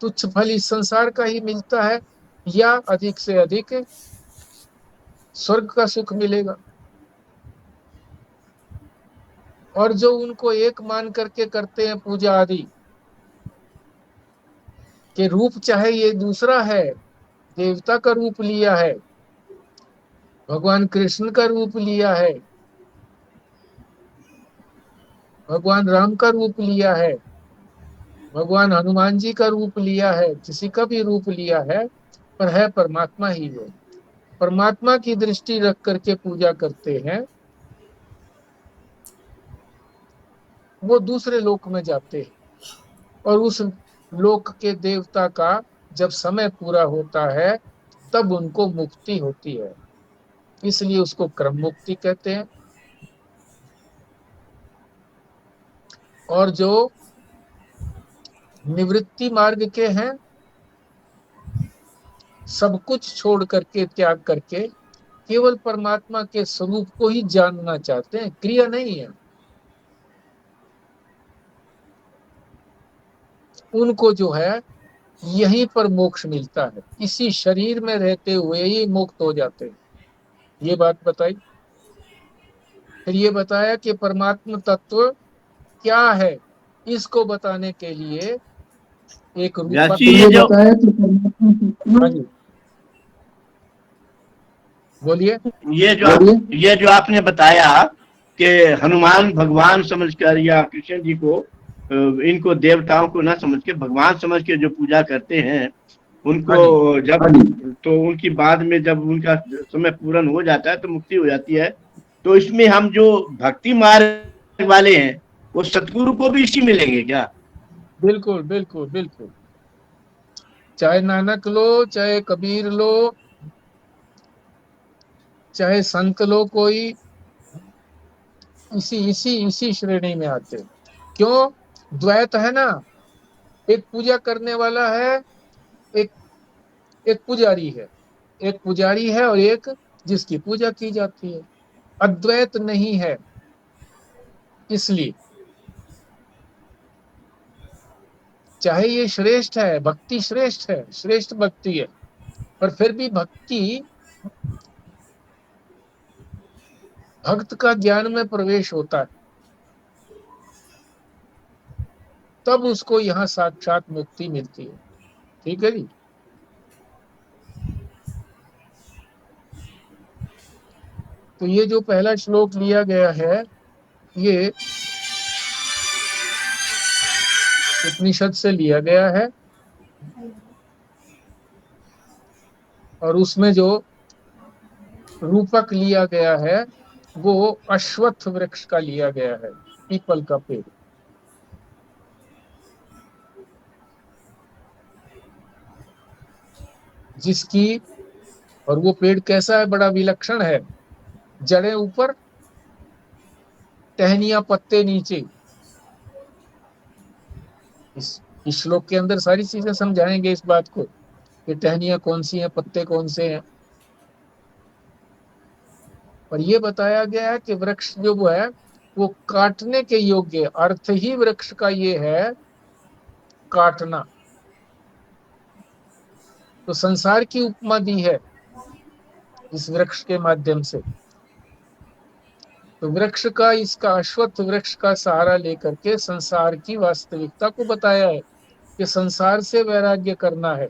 तुच्छ फल इस संसार का ही मिलता है, या अधिक से अधिक स्वर्ग का सुख मिलेगा। और जो उनको एक मान करके करते हैं पूजा आदि के, रूप चाहे ये दूसरा है, देवता का रूप लिया है, भगवान कृष्ण का रूप लिया है, भगवान राम का रूप लिया है, भगवान हनुमान जी का रूप लिया है, किसी का भी रूप लिया है, पर है परमात्मा ही वो। परमात्मा की दृष्टि रख करके पूजा करते हैं, वो दूसरे लोक में जाते हैं और उस लोक के देवता का जब समय पूरा होता है तब उनको मुक्ति होती है, इसलिए उसको क्रम मुक्ति कहते हैं। और जो निवृत्ति मार्ग के हैं, सब कुछ छोड़ करके, त्याग करके केवल परमात्मा के स्वरूप को ही जानना चाहते हैं, क्रिया नहीं है, उनको जो है यहीं पर मोक्ष मिलता है, इसी शरीर में रहते हुए ही मुक्त हो जाते हैं। ये बात बताई। फिर ये बताया कि परमात्मा तत्व क्या है, इसको बताने के लिए एक व्यास रूपक जी, ये जो बताया कि परमात्मा तत्व। हाँ जी, बोलिए। ये जो आपने बताया कि हनुमान भगवान समझकर या कृष्ण जी को इनको देवताओं को ना समझ के भगवान समझ के जो पूजा करते हैं उनको, हाँ जी, जब तो उनकी बाद में जब उनका समय पूर्ण हो जाता है तो मुक्ति हो जाती है। तो इसमें हम जो भक्ति मार्ग वाले हैं वो सतगुरु को भी इसी मिलेंगे क्या? बिल्कुल बिल्कुल बिल्कुल। चाहे नानक लो, चाहे कबीर लो, चाहे संत लो, कोई इसी इसी इसी श्रेणी में आते हैं। क्यों? द्वैत है ना, एक पूजा करने वाला है, एक एक पुजारी है, एक पुजारी है और एक जिसकी पूजा की जाती है। अद्वैत नहीं है, इसलिए चाहे ये श्रेष्ठ है, भक्ति श्रेष्ठ है, श्रेष्ठ भक्ति है, पर फिर भी भक्ति भक्त का ज्ञान में प्रवेश होता है, तब उसको यहाँ साक्षात मुक्ति मिलती है। ठीक है जी। तो ये जो पहला श्लोक लिया गया है, ये उपनिषद से लिया गया है, और उसमें जो रूपक लिया गया है वो अश्वत्थ वृक्ष का लिया गया है, पीपल का पेड़। जिसकी, और वो पेड़ कैसा है, बड़ा विलक्षण है, जड़ें ऊपर, टहनियां पत्ते नीचे। इस श्लोक के अंदर सारी चीजें समझाएंगे इस बात को कि टहनियां कौन सी हैं, पत्ते कौन से हैं। और ये बताया गया है कि वृक्ष जो वो है वो काटने के योग्य, अर्थ ही वृक्ष का ये है काटना। तो संसार की उपमा दी है इस वृक्ष के माध्यम से। तो वृक्ष का, इसका अश्वत्थ वृक्ष का सहारा लेकर के संसार की वास्तविकता को बताया है कि संसार से वैराग्य करना है,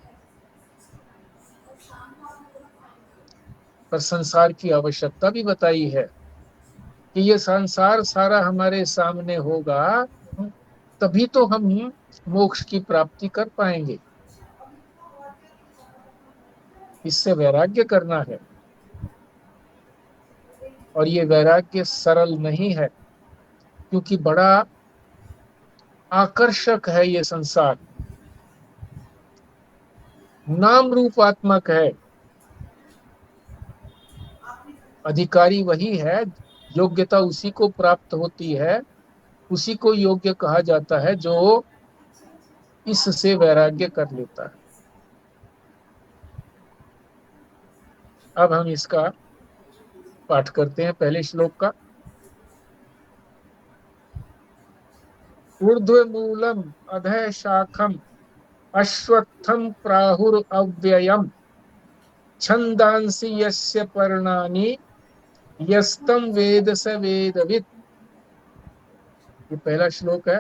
पर संसार की आवश्यकता भी बताई है कि ये संसार सारा हमारे सामने होगा तभी तो हम मोक्ष की प्राप्ति कर पाएंगे। इससे वैराग्य करना है, और ये वैराग्य सरल नहीं है, क्योंकि बड़ा आकर्षक है ये संसार, नाम रूपात्मक है। अधिकारी वही है, योग्यता उसी को प्राप्त होती है, उसी को योग्य कहा जाता है जो इससे वैराग्य कर लेता है। अब हम इसका पाठ करते हैं पहले श्लोक का। ऊर्ध्वमूलम अधः शाखम अश्वत्थम प्राहुरव्ययम् छंदांसि यस्य पर्णानि यस्तम वेद स वेदवित्। ये पहला श्लोक है।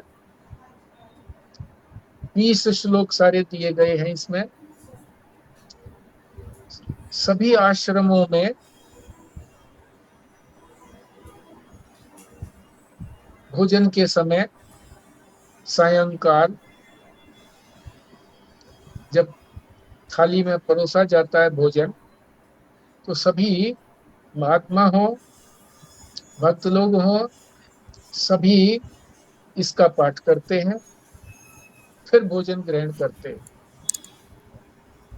20 श्लोक सारे दिए गए हैं इसमें। सभी आश्रमों में भोजन के समय सायंकाल जब थाली में परोसा जाता है भोजन, तो सभी महात्मा हो, भक्त लोग हो, सभी इसका पाठ करते हैं, फिर भोजन ग्रहण करते हैं।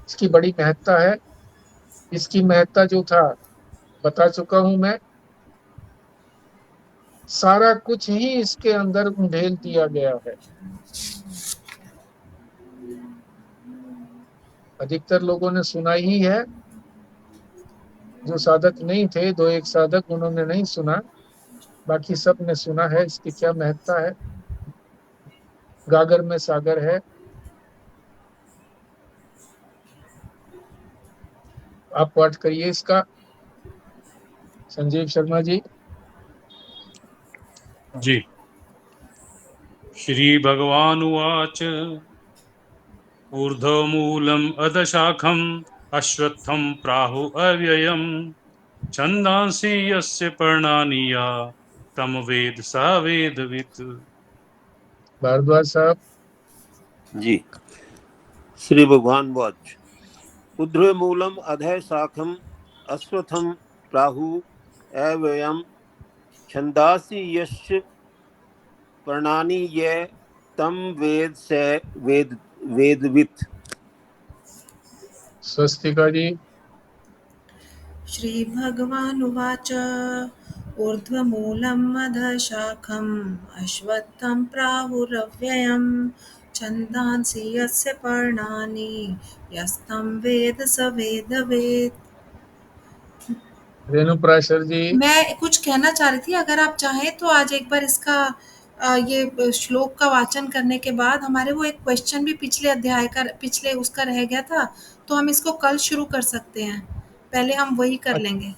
इसकी बड़ी महत्ता है। इसकी महत्ता जो था बता चुका हूं मैं। सारा कुछ ही इसके अंदर उंडेल दिया गया है। अधिकतर लोगों ने सुना ही है। जो साधक नहीं थे, दो एक साधक, उन्होंने नहीं सुना, बाकी सब ने सुना है। इसकी क्या महत्ता है। गागर में सागर है। आप पाठ करिए इसका, संजीव शर्मा जी। जी। श्री भगवान उवाच ऊर्ध्वमूलम् अधशाखम् अश्वत्थं प्राहु अव्ययम् छन्दांसि यस्य पर्णानि या तं वेद स वेदवित्। भारद्वाज साहब। जी। श्री भगवान वाच ऊर्ध्वमूलम् अधः शाखम् अश्वत्थं प्राहु अव्ययम् छन्दांसि यस्य पर्णानि ये तं वेद स वेदवित्। स्वस्तिका जी। श्रीभगवानुवाच ऊर्ध्वमूलम् अधःशाखम् अश्वत्थं प्राहुरव्ययम् छन्दांसि यस्य पर्णानि यस्तं वेद स वेदवित्। रेणुप्राशर जी। मैं कुछ कहना चाह रही थी, अगर आप चाहें तो आज एक बार इसका ये श्लोक का वाचन करने के बाद हमारे वो एक क्वेश्चन भी पिछले अध्याय का, पिछले उसका रह गया था, तो हम इसको कल शुरू कर सकते हैं। पहले हम वही कर लेंगे।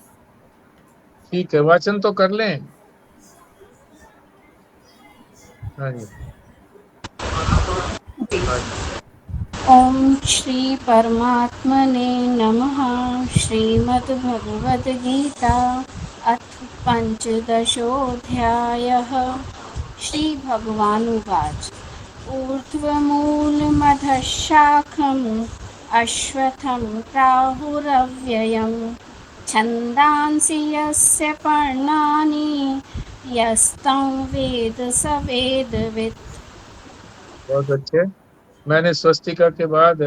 ठीक है, वाचन तो कर लें। हाँ जी। ओम श्री परमात्मने नमः। श्रीमद्भगवद्गीता अथ पंचदशोऽध्यायः। श्री भगवानुवाच ऊर्ध्वमूलमधः शाखम् अश्वत्थं प्राहुरव्ययम् छन्दांसि यस्य पर्णानि यस्तं वेद स वेदवित्। बहुत अच्छे। मैंने स्वस्तिका के बाद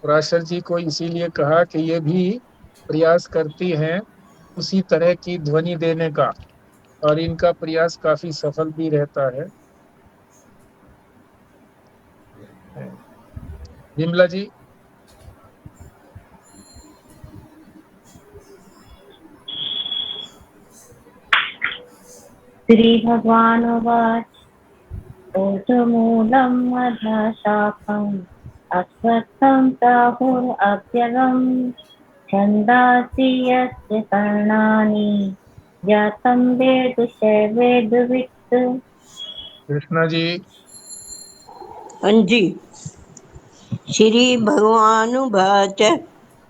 प्राशर जी को इसीलिए कहा कि ये भी प्रयास करती हैं उसी तरह की ध्वनि देने का, और इनका प्रयास काफी सफल भी रहता है। विमला जी। श्री भगवानुवाच ऊर्ध्वमूलम् अधः शाखम् अश्वत्थं प्राहुरव्ययम् छन्दांसि यस्य पर्णानि यस्तं वेद स वेदवित्। कृष्णा जी। हाँ जी। श्री भगवानुवाच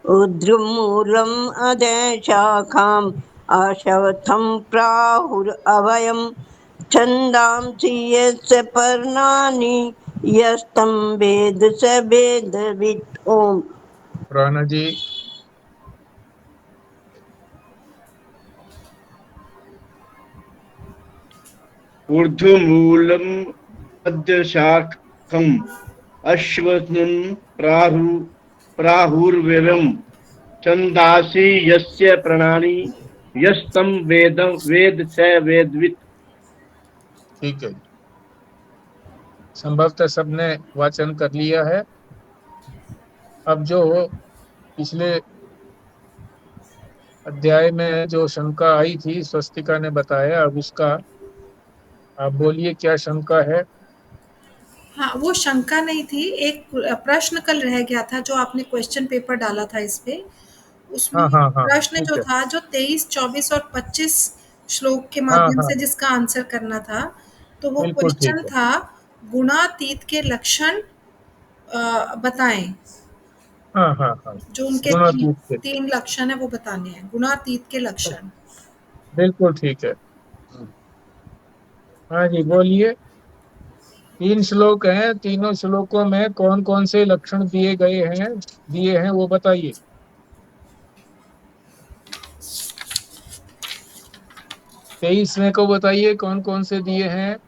ऊर्ध्वमूलम् अधः शाखाम् अश्वत्थं प्राहुरव्ययम् छन्दांसि यस्य पर्णानि यस्तं वेद स वेदवित्। ओम। राणा जी। ऊर्ध्वमूलम् अधशाखम् अश्वत्थं प्राहुरव्ययम् छन्दांसि यस्य पर्णानि यस्तं वेद स वेदवित्। ठीक है, संभवतः सबने वाचन कर लिया है। अब जो पिछले अध्याय में जो शंका आई थी, स्वस्तिका ने बताया, अब उसका आप बोलिए क्या शंका है। हाँ, वो शंका नहीं थी, एक प्रश्न कल रह गया था जो आपने क्वेश्चन पेपर डाला था इस पे। उसमें हाँ हाँ हाँ, प्रश्न ठीक जो है। था, जो 23, 24 और 25 श्लोक के हाँ माध्यम हाँ, से जिसका आंसर करना था, तो वो बिल्कुल ठीक क्वेश्चन है। था गुणातीत के लक्षण बताएं। हाँ हाँ हाँ, जो उनके गुणातीत के, तीन लक्षण है वो बताने हैं, गुणातीत के लक्षण। बिल्कुल ठीक है। हाँ जी बोलिए। 3 श्लोक हैं, तीनों श्लोकों में कौन कौन से लक्षण दिए हैं वो बताइए। 23वें को बताइए कौन कौन से दिए हैं।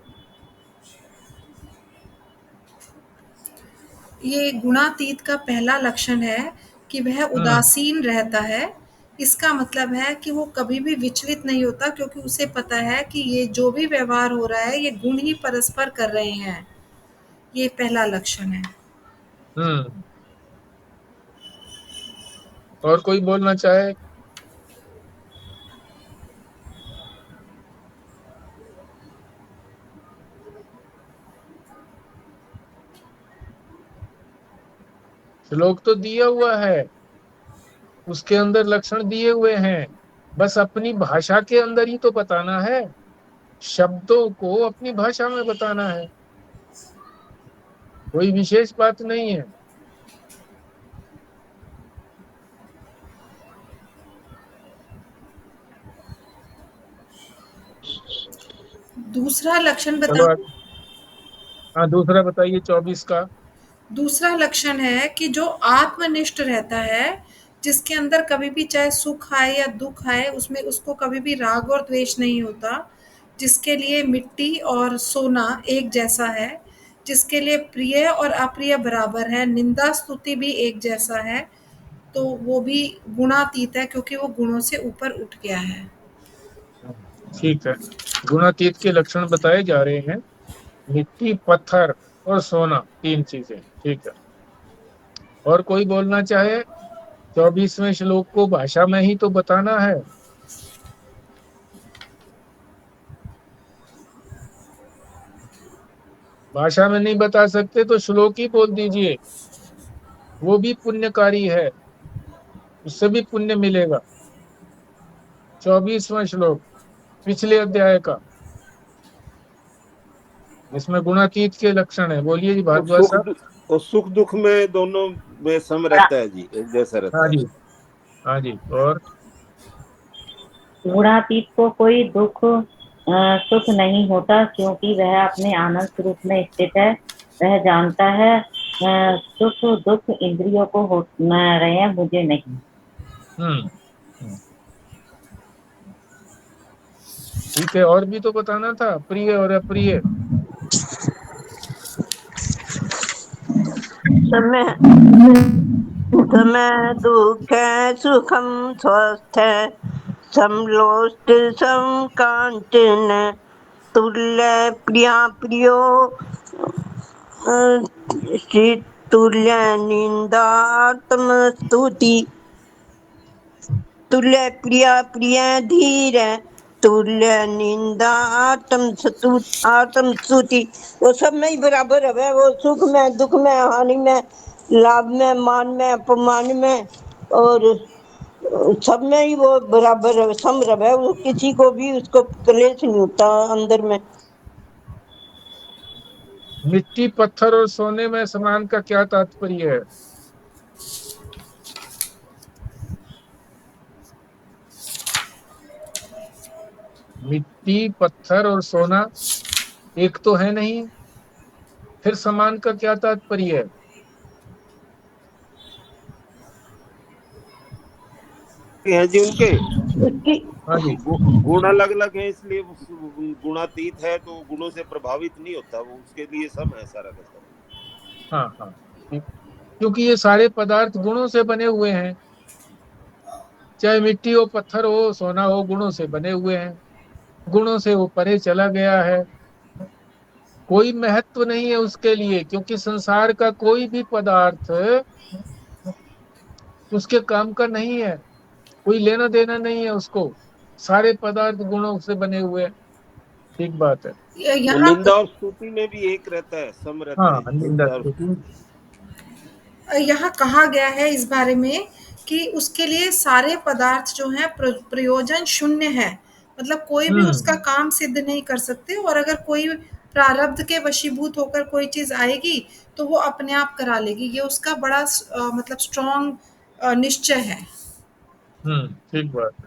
ये गुणातीत का पहला लक्षण है कि वह उदासीन रहता है। इसका मतलब है कि वो कभी भी विचलित नहीं होता, क्योंकि उसे पता है कि ये जो भी व्यवहार हो रहा है ये गुण ही परस्पर कर रहे हैं। ये पहला लक्षण है। हम्म और कोई बोलना चाहे? श्लोक तो दिया हुआ है, उसके अंदर लक्षण दिए हुए हैं, बस अपनी भाषा के अंदर ही तो बताना है, शब्दों को अपनी भाषा में बताना है, कोई विशेष बात नहीं है। दूसरा लक्षण चलो बताऊं? हाँ दूसरा बताइए 24 का। दूसरा लक्षण है कि जो आत्मनिष्ठ रहता है, जिसके अंदर कभी भी चाहे सुख आए या दुख आए, उसमें उसको कभी भी राग और द्वेष नहीं होता, जिसके लिए मिट्टी और सोना एक जैसा है, जिसके लिए प्रिय और अप्रिय बराबर है, निंदा स्तुति भी एक जैसा है, तो वो भी गुणातीत है, क्योंकि वो गुणों से ऊपर उठ गया है। ठीक है, गुणातीत के लक्षण बताए जा रहे हैं, मिट्टी, पत्थर और सोना, 3 चीजें। ठीक है, और कोई बोलना चाहे? 24वें श्लोक को भाषा में ही तो बताना है। भाषा में नहीं बता सकते तो श्लोक ही बोल दीजिए, वो भी पुण्यकारी है, उससे भी पुण्य मिलेगा। 24वां श्लोक पिछले अध्याय का, इसमें गुणातीत के लक्षण है। बोलिए जी और भारद्वाज साहब। और सुख दुख में दोनों में सम रहता है जी, एक जैसा हाँ रहता है। जी, हाँ जी। और गुणातीत को कोई सुख नहीं होता, क्योंकि वह अपने आनंद स्वरूप में स्थित है। वह जानता है सुख दुख इंद्रियों को हो रहे हैं, मुझे नहीं। हम्म ठीक है, और भी तो बताना था, प्रिय और अप्रिय। समय समय दुख सुखम स्वस्थ समलोष्ट समकांचन तुल्य प्रिया प्रियो श्री तुल्य निंदात्म स्तुति तुल्य प्रिया प्रिय धीर तुल्य निंदा आत्म स्तुति। वो सब में ही बराबर है, वो सुख में दुख में हानि में लाभ में मान में अपमान में और सब में ही वो बराबर है, समरव है, वो किसी को भी उसको क्लेश नहीं होता अंदर में। मिट्टी, पत्थर और सोने में समान का क्या तात्पर्य है? मिट्टी, पत्थर और सोना एक तो है नहीं, फिर समान का क्या तात्पर्य है? हैं जी उनके उसकी हाँ जी, गुण अलग अलग है, इसलिए गुणातीत है तो गुणों से प्रभावित नहीं होता, वो उसके लिए सम है सारा का सारा। हाँ हाँ ठीक। क्योंकि ये सारे पदार्थ गुणों से बने हुए हैं, चाहे मिट्टी हो, पत्थर हो, सोना हो, गुणों से बने हुए हैं, गुणों से वो परे चला गया है, कोई महत्व नहीं है उसके लिए, क्योंकि संसार का कोई भी पदार्थ उसके काम का नहीं है, कोई लेना देना नहीं है उसको, सारे पदार्थ गुणों से बने हुए हैं। ठीक बात है। वो यहाँ निंदा और स्तुति में भी एक रहता है, सम रहता है हाँ, जी, निंदा निंदा और स्तुति। यहाँ कहा गया है इस बारे में कि उसके लिए सारे पदार्थ जो हैं प्रयोजन शून्य है, मतलब कोई भी उसका हम्म काम सिद्ध नहीं कर सकते, और अगर कोई प्रारब्ध के वशीभूत होकर कोई चीज आएगी तो वो अपने आप करा लेगी। ये उसका बड़ा मतलब स्ट्रॉन्ग निश्चय है। ठीक बात है।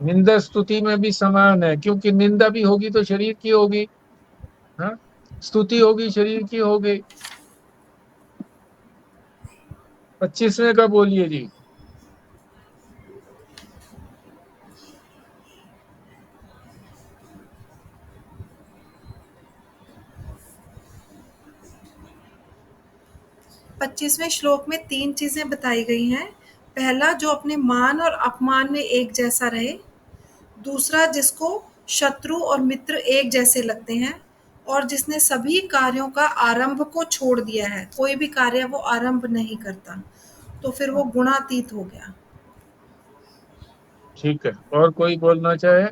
निंदा स्तुति में भी समान है, क्योंकि निंदा भी होगी तो शरीर की होगी, हाँ, स्तुति होगी शरीर की हो गई। 25वें का बोलिए जी। पच्चीसवें श्लोक में 3 चीजें बताई गई हैं। पहला, जो अपने मान और अपमान में एक जैसा रहे। दूसरा, जिसको शत्रु और मित्र एक जैसे लगते हैं। और जिसने सभी कार्यों का आरंभ को छोड़ दिया है, कोई भी कार्य वो आरंभ नहीं करता, तो फिर वो गुणातीत हो गया। ठीक है, और कोई बोलना चाहे?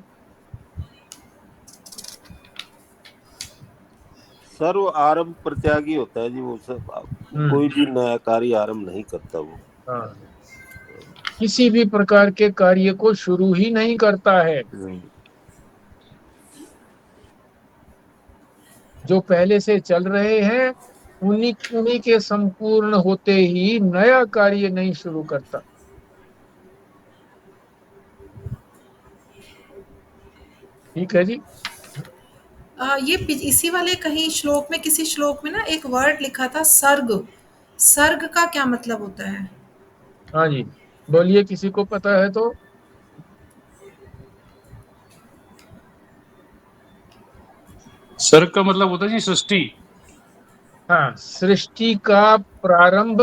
सर्व आरंभ प्रत्यागी होता है जी, वो सब कोई भी नया कार्य आरंभ नहीं करता वो। हाँ, किसी भी प्रकार के कार्य को शुरू ही नहीं करता है। जो पहले से चल रहे हैं उन्हीं के संपूर्ण होते ही नया कार्य नहीं शुरू करता। ठीक है जी। ये इसी वाले कहीं श्लोक में, किसी श्लोक में ना एक वर्ड लिखा था, सर्ग। सर्ग का क्या मतलब होता है? हाँ जी, बोलिए, किसी को पता है तो। सर्ग का मतलब होता है जी सृष्टि। हाँ, सृष्टि का प्रारंभ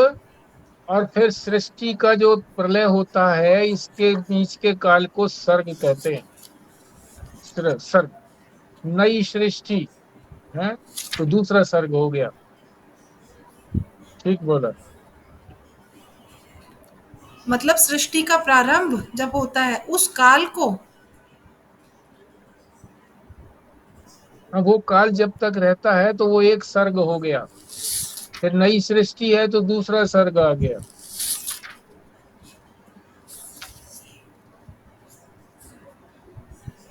और फिर सृष्टि का जो प्रलय होता है, इसके बीच के काल को सर्ग कहते हैं। सर्ग, नई सृष्टि है तो दूसरा सर्ग हो गया। ठीक बोला। मतलब सृष्टि का प्रारंभ जब होता है उस काल को। अब वो काल जब तक रहता है तो वो एक सर्ग हो गया, फिर नई सृष्टि है तो दूसरा सर्ग आ गया।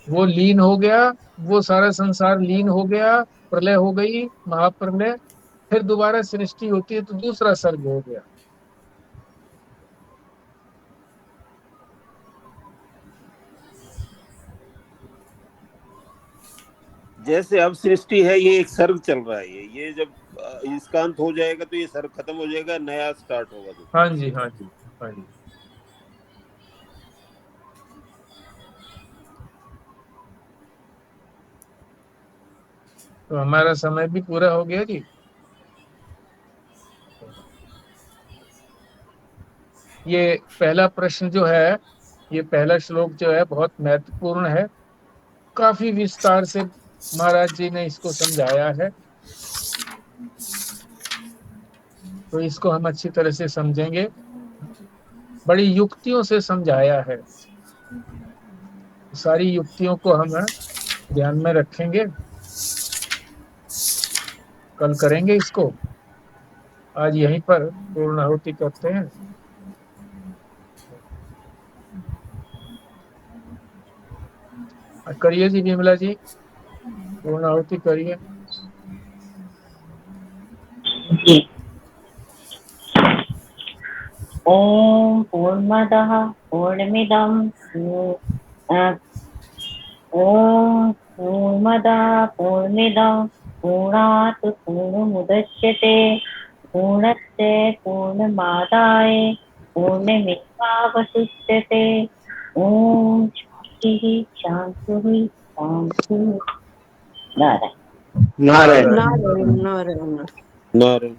वो लीन हो गया, वो सारा संसार लीन हो गया, प्रलय हो गई, महाप्रलय, फिर दोबारा सृष्टि होती है तो दूसरा सर्ग हो गया। जैसे अब सृष्टि है, ये एक सर्ग चल रहा है, ये जब इसका अंत हो जाएगा तो ये सर्ग खत्म हो जाएगा, नया स्टार्ट होगा। हाँ जी, हाँ जी, हाँ जी। तो हमारा समय भी पूरा हो गया जी। ये पहला प्रश्न जो है, ये पहला श्लोक जो है बहुत महत्वपूर्ण है। काफी विस्तार से महाराज जी ने इसको समझाया है, तो इसको हम अच्छी तरह से समझेंगे। बड़ी युक्तियों से समझाया है, सारी युक्तियों को हम ध्यान में रखेंगे, कल करेंगे इसको। आज यहीं पर पूर्णाहुति करते हैं। करिए जी विमला जी, पूर्णाहुति करिए। ओम पूर्णमदः पूर्णमिदं ओम पूर्णमदः पूर्णमिदं पूर्णात् पूर्णमुदच्यते पूर्णस्य पूर्णमादाय पूर्णमेवावशिष्यते। ओम शांति शांति शांति। नारायण नारायण नारायण नारायण। नारायण।